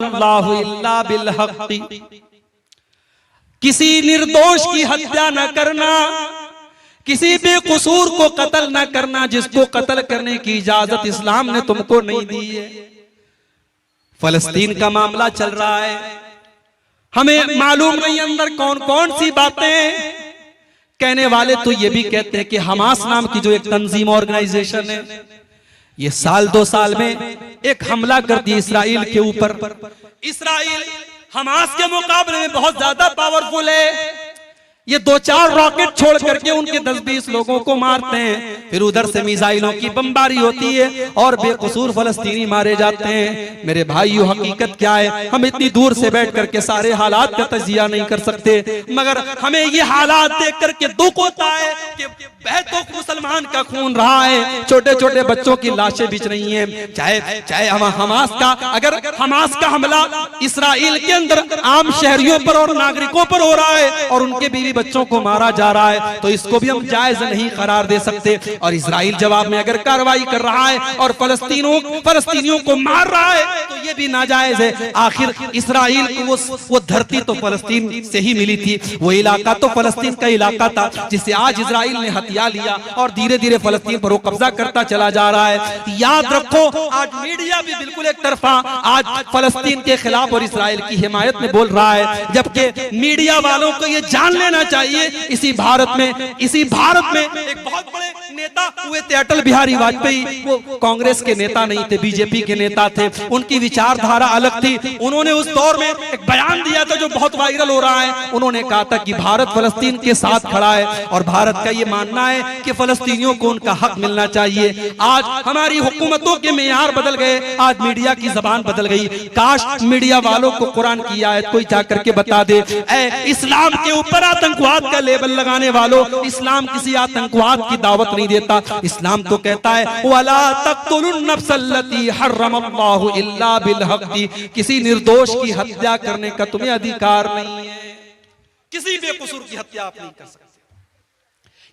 हर्रमल्लाहु इल्ला बिल हक़्क़ि, किसी निर्दोष की हत्या न करना, किसी बेकसूर को कत्ल न करना, जिसको कत्ल करने की इजाजत इस्लाम ने तुमको नहीं दी है। फलस्तीन का मामला चल रहा है, हमें मालूम नहीं अंदर कौन कौन सी बातें। कहने वाले तो ये भी कहते हैं कि हमास नाम की जो एक तंजीम ऑर्गेनाइजेशन है, ये साल 2 साल में एक हमला कर दिया इसराइल के ऊपर। इसराइल हमास के मुकाबले में बहुत ज्यादा पावरफुल है। ये 2-4 रॉकेट छोड़ करके उनके 10-20 लोगों को मारते हैं, फिर उधर से मिसाइलों की बमबारी होती है और बेकसूर फलस्तीनी मारे जाते हैं। मेरे भाइयों, हकीकत क्या है, हम इतनी दूर से बैठ करके सारे हालात का तजिया नहीं कर सकते, मगर हमें ये हालात देख करके दुख होता है कि बहतों मुसलमान का खून रहा है, छोटे छोटे बच्चों की लाशें बिछ रही हैं। चाहे हमास का, अगर हमास का हमला इसराइल के अंदर आम शहरियों पर और नागरिकों पर हो रहा है और उनके बीवी बच्चों को मारा जा रहा है, तो इसको भी हम जायज नहीं करार दे सकते। और इसराइल जवाब में अगर कार्रवाई कर रहा है और फलस्तीनियों को मार रहा है, तो ये भी नाजायज है। आखिर इसराइल को वो धरती तो फलस्तीन से ही मिली थी, वो इलाका तो फलस्तीन का इलाका था, जिसे आज इसराइल ने हथिया लिया और धीरे धीरे फलस्तीन पर वो कब्जा करता चला जा रहा है। याद रखो, आज मीडिया भी बिल्कुल एक तरफा आज फलस्तीन के खिलाफ और इसराइल की हिमायत में बोल रहा है, जबकि मीडिया वालों को ये जान लेना चाहिए, इसी भारत में एक बहुत बड़े नेता हुए थे अटल बिहारी वाजपेयी। वो कांग्रेस के नेता नहीं थे, बीजेपी के नेता थे, उनकी विचारधारा अलग थी। उन्होंने उस दौर में एक बयान दिया था जो बहुत वायरल हो रहा है। उन्होंने कहा था कि भारत फलस्तीन के साथ खड़ा है और भारत का ये मानना है कि फलस्तीनियों को उनका हक मिलना चाहिए। आज हमारी हुकूमतों के मेयार बदल गए, आज मीडिया की जबान बदल गई। काश मीडिया वालों को कुरान की आयत कोई जाकर के बता दे, इस्लाम के ऊपर आतंकवाद का लेबल लगाने वालों, इस्लाम किसी आतंकवाद की दावत नहीं देता। इस्लाम तो कहता है वला तक़्तुलुन नफ्सल्लती हर्रमल्लाहु इल्ला बिल हक़्क़ि, किसी निर्दोष की हत्या करने का तुम्हें अधिकार नहीं है। किसी बेकसूर की हत्या आप नहीं कर सकते।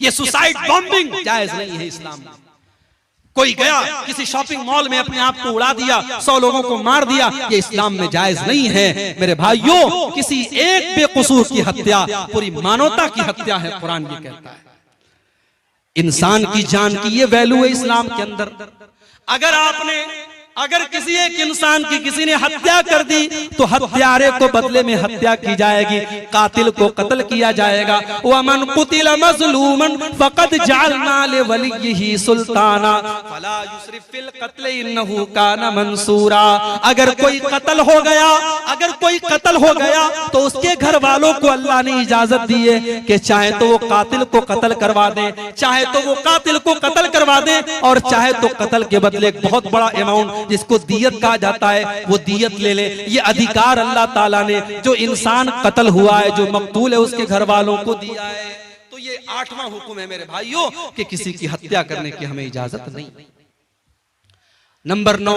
ये सुसाइड बॉम्बिंग जायज नहीं है इस्लाम में। कोई गया किसी शॉपिंग मॉल में अपने आप को उड़ा दिया, 100 लोगों को मार दिया, ये इस्लाम में जायज नहीं है। मेरे भाइयों, किसी एक बेकसूर की हत्या पूरी मानवता की हत्या है। कुरान ये कहता है इंसान की जान की ये वैल्यू है इस्लाम के अंदर। अगर किसी एक इंसान की किसी ने हत्या कर दी तो हत्यारे को बदले में हत्या की जाएगी, कातिल को कत्ल किया जाएगा। वमन कुतिल मज़लूमन फक़द जअलना लिवलिय्यिही सुल्ताना फला युस्रिफ फिल क़त्ल इन्नहु काना मंसूरा। अगर कोई कत्ल हो गया तो उसके घर वालों को अल्लाह ने इजाजत दी है कि चाहे तो वो कातिल को कत्ल करवा दें, चाहे तो वो कातिल को कत्ल करवा दें, और चाहे तो कत्ल के बदले एक बहुत बड़ा अमाउंट जिसको दियत कहा जाता है वो दियत ले ले। ये अधिकार अल्लाह ताला ने जो इंसान कत्ल हुआ है, जो मकतूल है, उसके घर वालों को दिया है। तो ये 8वां हुक्म है मेरे भाइयों कि किसी की हत्या करने की हमें इजाजत नहीं। नंबर 9,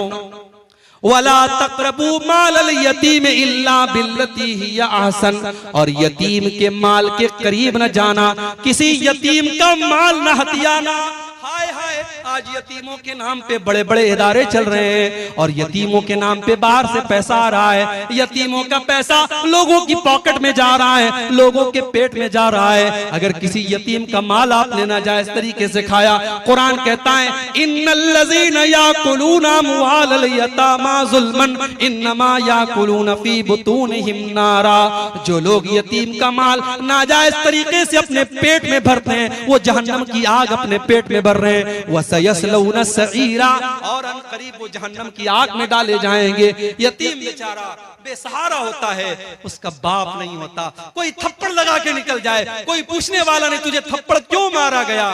वला तक़रबू मालल यतीम इल्ला बिल्लती हिया अहसन, और यतीम के माल के करीब न जाना, किसी यतीम का माल न हथियाना। हाय हाय, आज यतीमों के नाम पे बड़े बड़े इदारे चल रहे हैं और यतीमों के नाम पे बाहर से पैसा आ रहा है। यतीमों का पैसा लोगों की पॉकेट में जा रहा है, लोगों के पेट में जा रहा है। अगर किसी यतीम का माल आपने नाजायज तरीके से खाया, कुरान कहता है इन्नल्लज़ीना याकुलूना अम्वालल यतामा ज़ुल्मन इन्नमा याकुलूना फी बुतूनिहिम नारा। जो लोग यतीम का माल नाजायज तरीके से अपने पेट में भरते हैं, वो जहन्नम की आग अपने पेट में भर रहे हैं। वसयस्लौना सईरा, और अनकरीब वो जहन्नम की आग में डाले जाएंगे। यतीम बेचारा बेसहारा होता है, उसका बाप नहीं होता। कोई थप्पड़ लगा के निकल जाए, कोई पूछने वाला नहीं तुझे थप्पड़ क्यों मारा गया।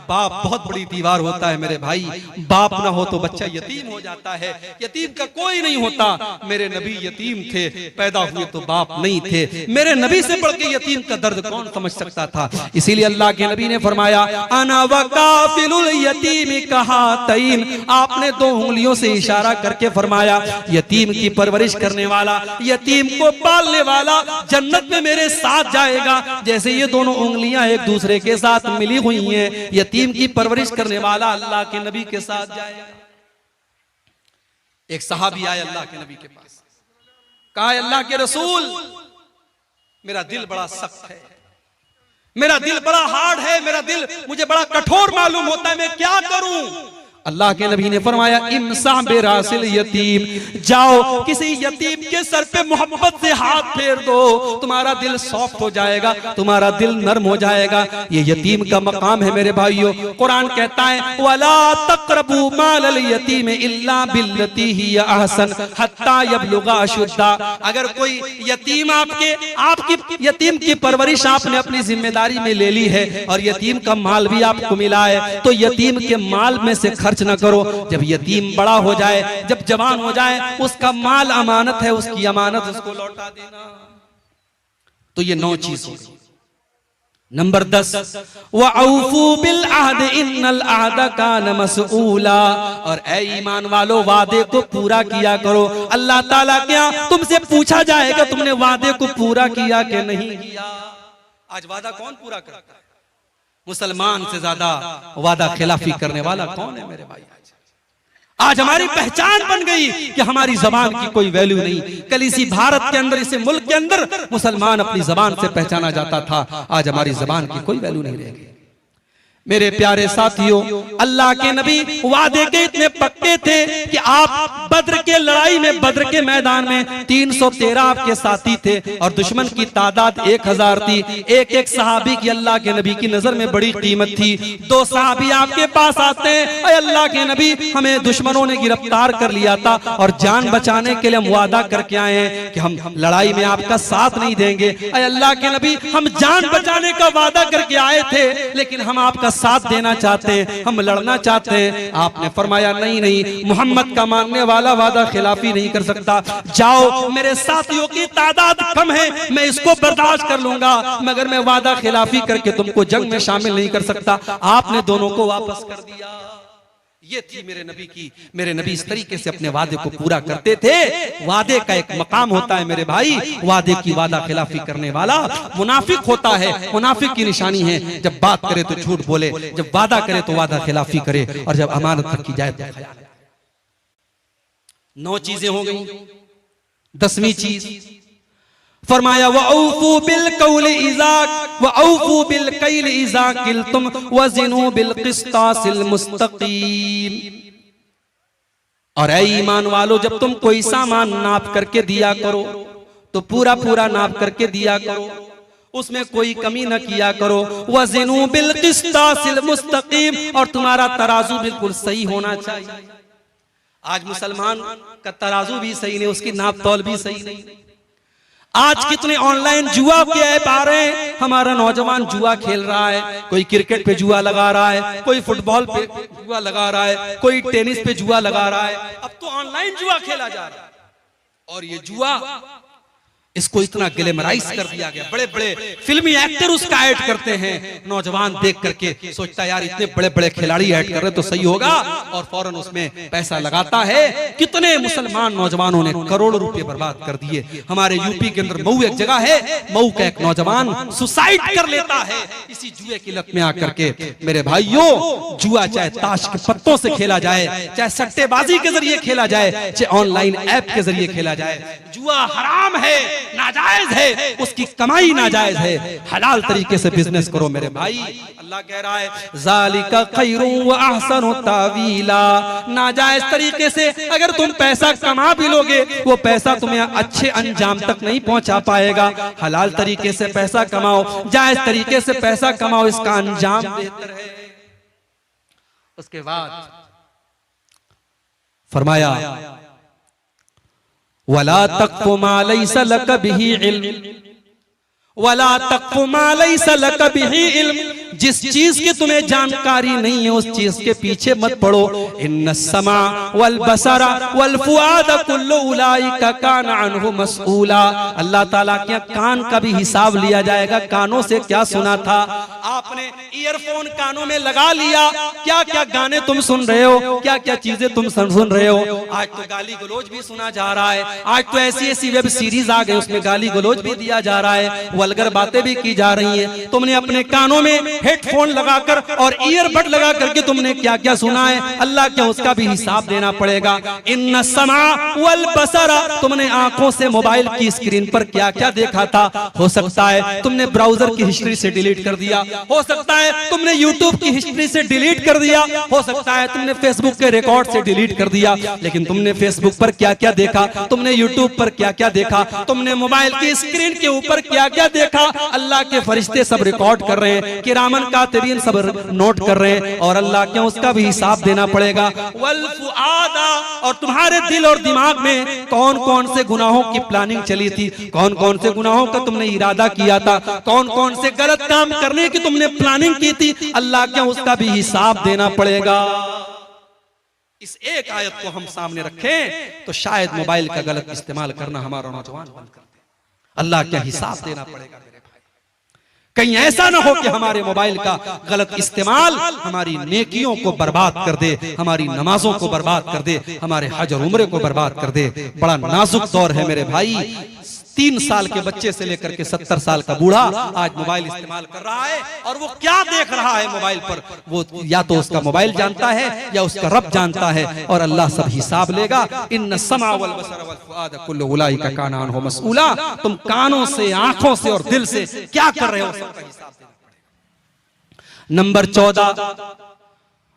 बाप बहुत बड़ी दीवार होता है मेरे भाई। बाप ना हो तो बच्चा यतीम हो जाता है। यतीम का कोई नहीं होता। मेरे नबी यतीम थे, पैदा हुए तो बाप नहीं थे। मेरे नबी से बढ़ के यतीम का दर्द कौन समझ सकता था। इसीलिए अल्लाह के नबी ने फरमाया अना वकाफिलुल यतीम कहातैन। आपने 2 उंगलियों से इशारा करके फरमाया यतीम की परवरिश करने वाला, यतीम को पालने वाला जन्नत में मेरे साथ जाएगा, जैसे ये दोनों उंगलियां एक दूसरे के साथ मिली हुई हैं। यतीम की परवरिश करने वाला अल्लाह के नबी के साथ जाएगा। एक सहाबी आए अल्लाह के नबी के पास, कहा अल्लाह के रसूल मेरा दिल बड़ा सख्त है, मेरा दिल बड़ा हार्ड है, मेरा दिल मुझे बड़ा कठोर मालूम होता है, मैं क्या करूं? अल्लाह के नबी ने फरमाया इमसाह बेरासिल यतीम, जाओ किसी यतीम के सर पे मोहब्बत से हाथ फेर दो, तुम्हारा दिल सॉफ्ट हो जाएगा, तुम्हारा दिल नरम हो जाएगा। ये यतीम का मकाम है मेरे भाइयों। कुरान कहता है वला तक़रबू मालल यतीम इल्ला बिल्लती ही अहसन हत्ता यबलुगा अशुद्दा। अगर कोई यतीम आपकी यतीम की परवरिश आपने अपनी जिम्मेदारी में ले ली है और यतीम का माल भी आपको मिला है, तो यतीम के माल में से खर्च न करो। जब यतीम बड़ा हो जाए, जब जवान हो जाए, उसका माल अमानत है, उसकी अमानत उसको लौटा देना। तो ये 9 चीज हो गई। नंबर 10 वअफ़ू बिल अहद इन्नल अहद कान मसऊला। और ए ईमान वालो वादे को पूरा किया करो, अल्लाह ताला क्या तुमसे पूछा जाएगा तुमने वादे को पूरा किया कि नहीं किया। आज वादा कौन पूरा करता है? मुसलमान से ज्यादा वादा खिलाफी करने वाला कौन है मेरे भाई? आज हमारी पहचान बन गई कि हमारी जबान की कोई वैल्यू नहीं। कल इसी भारत के अंदर, इसी मुल्क के अंदर मुसलमान अपनी जबान से पहचाना जाता था, आज हमारी जबान की कोई वैल्यू नहीं रहेगी। मेरे प्यारे साथियों, अल्लाह के नबी वादे के इतने पक्के थे कि आप बद्र के लड़ाई में, बद्र के मैदान में 313 आपके साथी थे और दुश्मन की तादाद 1000 थी। एक एक सहाबी की अल्लाह के नबी की नजर में बड़ी कीमत थी। 2 सहाबी आपके पास आते हैं, अरे अल्लाह के नबी हमें दुश्मनों ने गिरफ्तार कर लिया था और जान बचाने के लिए हम वादा करके आए हैं कि हम लड़ाई में आपका साथ नहीं देंगे। अरे अल्लाह के नबी हम जान बचाने का वादा करके आए थे, लेकिन हम आपका साथ देना चाहते हैं, हम लड़ना चाहते हैं। आपने फरमाया नहीं नहीं, मोहम्मद का मानने वाला वादा खिलाफी नहीं कर सकता। जाओ, मेरे साथियों की तादाद कम है, मैं इसको बर्दाश्त कर लूंगा, मगर मैं वादा खिलाफी करके तुमको जंग में शामिल नहीं कर सकता। आपने दोनों को वापस कर दिया। ये थी मेरे नबी इस तरीके से अपने वादे को पूरा करते थे। वादे का एक मकाम होता है मेरे भाई, वादे की वादा खिलाफी करने वाला मुनाफिक होता है। मुनाफिक की निशानी है जब बात करे तो झूठ बोले, जब वादा करे तो वादा खिलाफी करे, और जब अमानत रखी जाए तो खयाल। 9 चीजें हो गई। 10वीं चीज फरमाया वअफ़ू बिल कौल इज़ा वअफ़ू बिल कैल इज़ा किल्तुम वज़िनू बिल क़िस्तासिल मुस्तक़ीम। और ऐ ईमान वालो, जब तुम कोई सामान नाप करके दिया करो तो पूरा पूरा नाप करके दिया करो, उसमें कोई कमी न किया करो। वज़िनू बिल क़िस्तासिल मुस्तक़ीम, और तुम्हारा तराजू बिल्कुल सही होना चाहिए। आज मुसलमान का तराजू भी सही नहीं, उसकी नाप तौल भी सही नहीं। आज कितने ऑनलाइन जुआ के ऐप आ रहे हैं, हमारा नौजवान जुआ खेल रहा है। कोई क्रिकेट पे जुआ लगा रहा है, कोई फुटबॉल पे जुआ लगा रहा है, कोई टेनिस पे जुआ लगा रहा है। अब तो ऑनलाइन जुआ खेला जा रहा है। और ये जुआ, इसको इतना ग्लैमराइज कर दिया गया, बड़े बड़े फिल्मी एक्टर उसका ऐड करते हैं। नौजवान देख करके सोचता है यार इतने बड़े बड़े खिलाड़ी ऐड कर रहे तो सही होगा, और फौरन उसमें पैसा लगाता है। कितने मुसलमान नौजवानों ने करोड़ों रुपए बर्बाद कर दिए। हमारे यूपी के अंदर मऊ एक जगह है, मऊ का एक नौजवान सुसाइड कर लेता है इसी जुए की लत में आकर के। मेरे भाइयों, जुआ चाहे ताश के पत्तों से खेला जाए, चाहे सट्टेबाजी के जरिए खेला जाए, चाहे ऑनलाइन ऐप के जरिए खेला जाए, जुआ हराम है, नाजायज है, उसकी कमाई नाजायज है। हलाल तरीके से बिजनेस करो मेरे भाई। अल्लाह कह रहा है ज़ालिका खैरुन व अहसनु तावीला। नाजायज तरीके से अगर तुम पैसा कमा भी लोगे, वो पैसा तुम्हें अच्छे अंजाम तक नहीं पहुंचा पाएगा। हलाल तरीके से पैसा कमाओ, जायज तरीके से पैसा कमाओ, इसका अंजाम बेहतर है। उसके बाद फरमाया वला तक़्फ़ु मा लैसा लक बिही इल्म, वला तक़्फ़ु मा लैसा लक बिही इल्म। जिस चीज की तुम्हें जानकारी नहीं है उस चीज के पीछे मत पड़ो। इन्नस्समा वल बसरा वल फुआद कुल्लु उलाइका कान अन्हु मसऊला। अल्लाह ताला के कान का भी हिसाब लिया जाएगा। कानों से क्या सुना था आपने, ईयरफोन कानों में लगा लिया, क्या क्या गाने तुम सुन रहे हो, क्या क्या चीजें तुम सुन रहे हो। आज तो गाली गलौज भी सुना जा रहा है, आज तो ऐसी ऐसी वेब सीरीज आ गई उसमें गाली गलौज भी दिया जा रहा है, वल्गर बातें भी की जा रही है। तुमने अपने कानों में हेडफोन लगाकर और ईयरबड लगा करके तुमने क्या क्या सुना है, अल्लाह क्या उसका भी हिसाब देना पड़ेगा। इन्ना समा वल बसरा, तुमने आंखों से मोबाइल की स्क्रीन पर क्या क्या देखा था। हो सकता है तुमने ब्राउजर की हिस्ट्री से डिलीट कर दिया, हो सकता है तुमने यूट्यूब की हिस्ट्री से डिलीट कर दिया, हो सकता है तुमने फेसबुक के रिकॉर्ड से डिलीट कर दिया, लेकिन तुमने फेसबुक पर क्या क्या देखा, तुमने यूट्यूब पर क्या क्या देखा, तुमने मोबाइल की स्क्रीन के ऊपर क्या क्या देखा, अल्लाह के फरिश्ते सब रिकॉर्ड कर रहे हैं, किरामन कातिबीन सब नोट कर रहे हैं, और अल्लाह क्या उसका भी हिसाब देना पड़ेगा। वल फुआदा, और तुम्हारे दिल और दिमाग में कौन कौन से गुनाहों की प्लानिंग चली थी, कौन कौन से गुनाहों का तुमने इरादा किया था, कौन कौन से गलत काम करने की तुमने प्लानिंग की थी, अल्लाह क्या उसका भी हिसाब देना पड़ेगा। इस एक आयत को हम सामने रखें तो शायद मोबाइल का गलत इस्तेमाल करना हमारा नौजवान बंद कर दे। अल्लाह क्या हिसाब देना पड़ेगा मेरे भाई। कहीं ऐसा ना हो कि हमारे मोबाइल का गलत इस्तेमाल हमारी नेकियों को बर्बाद कर दे, हमारी नमाजों को बर्बाद कर दे, हमारे हज और उम्रे को बर्बाद कर दे। बड़ा नाजुक दौर है मेरे भाई। 3 साल के बच्चे से लेकर के 70 साल का बूढ़ा आज मोबाइल इस्तेमाल कर रहा है, और वो क्या देख रहा है मोबाइल पर, वो या तो उसका मोबाइल जानता है या उसका रब जानता है, और अल्लाह सब हिसाब लेगा। इन्न समा वल बसर वल फुआद कुल्लु उलाइका काना अन्हु मसऊला, तुम कानों से, आंखों से और दिल से क्या कर रहे हो, सबका हिसाब देना पड़ेगा। नंबर 14,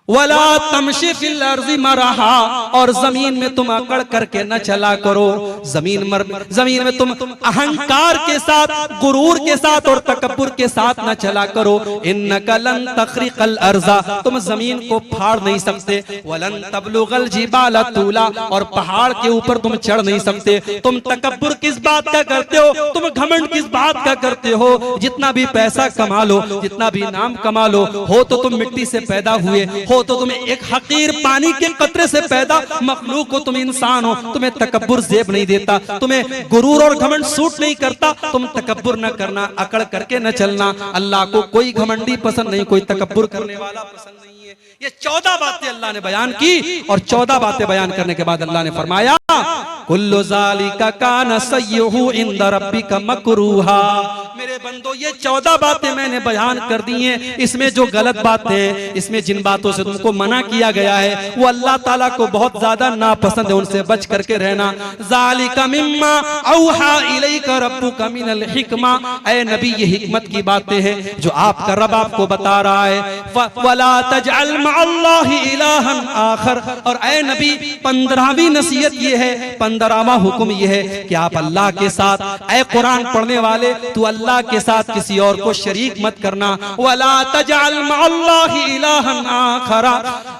वला तमशी फिल अर्ज़ि मरहा, और जमीन में तुम अकड़ करके न चला करो। जमीन में तुम अहंकार के साथ, गुरूर के साथ और तकब्बुर के साथ न चला करो। इन्नका लन तखरिकल अर्ज़ा, तुम जमीन को फाड़ नहीं सकते। वलन तबलुगल जिबाला तूला, और पहाड़ के ऊपर तुम चढ़ नहीं सकते। तुम तकब्बुर किस बात का करते हो, तुम घमंड किस बात का करते हो। जितना भी पैसा कमा लो, जितना भी नाम कमा लो, हो तो तुम मिट्टी से पैदा हुए, हो तो तुम एक हकीर पानी के कतरे से पैदा मखलूक हो, तुम इंसान हो, तुम्हें तकब्बुर जेब नहीं देता, तुम्हें गुरूर और घमंड सूट नहीं करता। तुम तकब्बुर न करना, अकड़ करके न चलना। अल्लाह को कोई घमंडी पसंद नहीं, कोई तकब्बुर करने वाला पसंद नहीं है। ये 14 बातें अल्लाह ने बयान की, और 14 बातें बयान करने के बाद अल्लाह ने फरमाया कुल्लु ज़ालिका काना सय्युहु इंद रब्बिका मकरूहा। मेरे बंदो, ये 14 बातें मैंने बयान कर दी हैं, इसमें जो गलत बातें हैं, इसमें जिन बातों से तुमको मना किया गया है, वो अल्लाह ताला को बहुत ज्यादा नापसंद है, उनसे बच करके रहना। ज़ालिका मिम्मा औहा इलैका रब्बुका मिनल हिकमा, ऐ नबी ये हिकमत की बातें हैं जो आपका रब आपको बता रहा है। वला तजअल मअल्लाहि इलाहन आखर, और ऐ नबी 15वीं नसीहत ये है, 15वां हुक्म ये है कि आप अल्लाह के साथ, ऐ कुरान पढ़ने वाले, तू अल्लाह के साथ किसी और को शरीक मत करना। वला तजअल मअल्लाहि इलाहन आखरा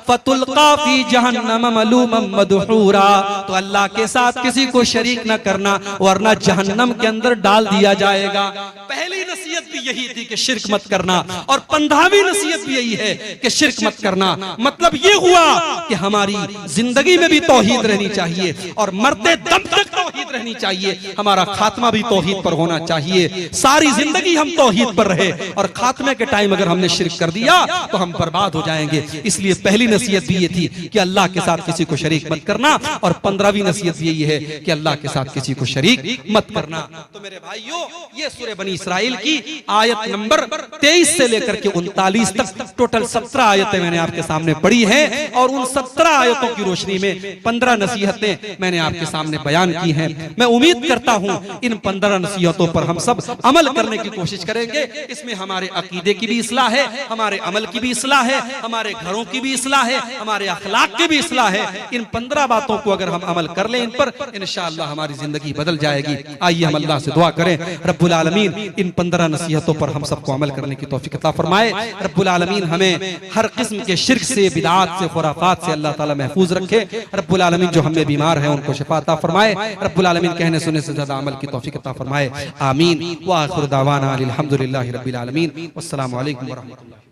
फतुल्का फी जहन्नम मलूमम मदहूरा, तो अल्लाह के साथ किसी को शरीक न करना, वरना जहन्नम के अंदर डाल दिया जाएगा। पहली नसीहत भी यही थी कि शिर्क मत करना, और 15वीं नसीहत भी यही है कि शिर्क मत करना। मतलब ये हुआ कि हमारी जिंदगी में भी तौहीद रहनी चाहिए, और मरते दम तक तौहीद रहनी चाहिए। हमारा खात्मा भी तौहीद पर होना चाहिए। सारी जिंदगी हम तौहीद पर रहे, और खात्मे के टाइम अगर हमने शिर्क कर दिया तो हम बर्बाद हो जाएंगे। इसलिए पहली नसीहत भी ये थी कि अल्लाह के साथ किसी को शरीक मत करना, और 15वीं नसीहत भी यही है कि अल्लाह के साथ किसी को शरीक मत करना। तो मेरे भाइयों, ये सूरह बनी इसराइल की आयत नंबर 23 से लेकर के 39 तक टोटल 17 आयतें मैंने आपके सामने पढ़ी हैं, और उन 17 आयतों की रोशनी में 15 नसीहतें मैंने आपके सामने बयान की हैं। मैं उम्मीद करता हूं इन 15 नसीहतों पर हम सब अमल करने की कोशिश करेंगे। इसमें हमारे अकीदे की भी इस्लाह है, हमारे अमल की भी इस्लाह है, हमारे घरों की भी इस्लाह है, हमारे अखलाक की भी इस्लाह है। इन 15 बातों को अगर हम अमल कर लें इन पर, इंशाअल्लाह हमारी जिंदगी बदल जाएगी। आइए हम अल्लाह से दुआ करें, रब्बुल आलमीन इन 15 नसीहतों पर हम सबको अमल करने की तौफीक अता फरमाए। रब्बुल आलमीन हमें हर किस्म के शिर्क से, बिदात से, खुराफात से अल्लाह ताला महफूज रखे। रब्बुल आलमीन जो हमें बीमार है उनको शिफा अता फरमाए। रब्बुल आलमीन कहने सुनने से ज्यादा अमल की तौफीक अता फरमाए। आमीन। व आखिर दावाना अल्हम्दुलिल्लाहि रब्बिल आलमीन। वस्सलामु अलैकुम व रहमतुल्लाह।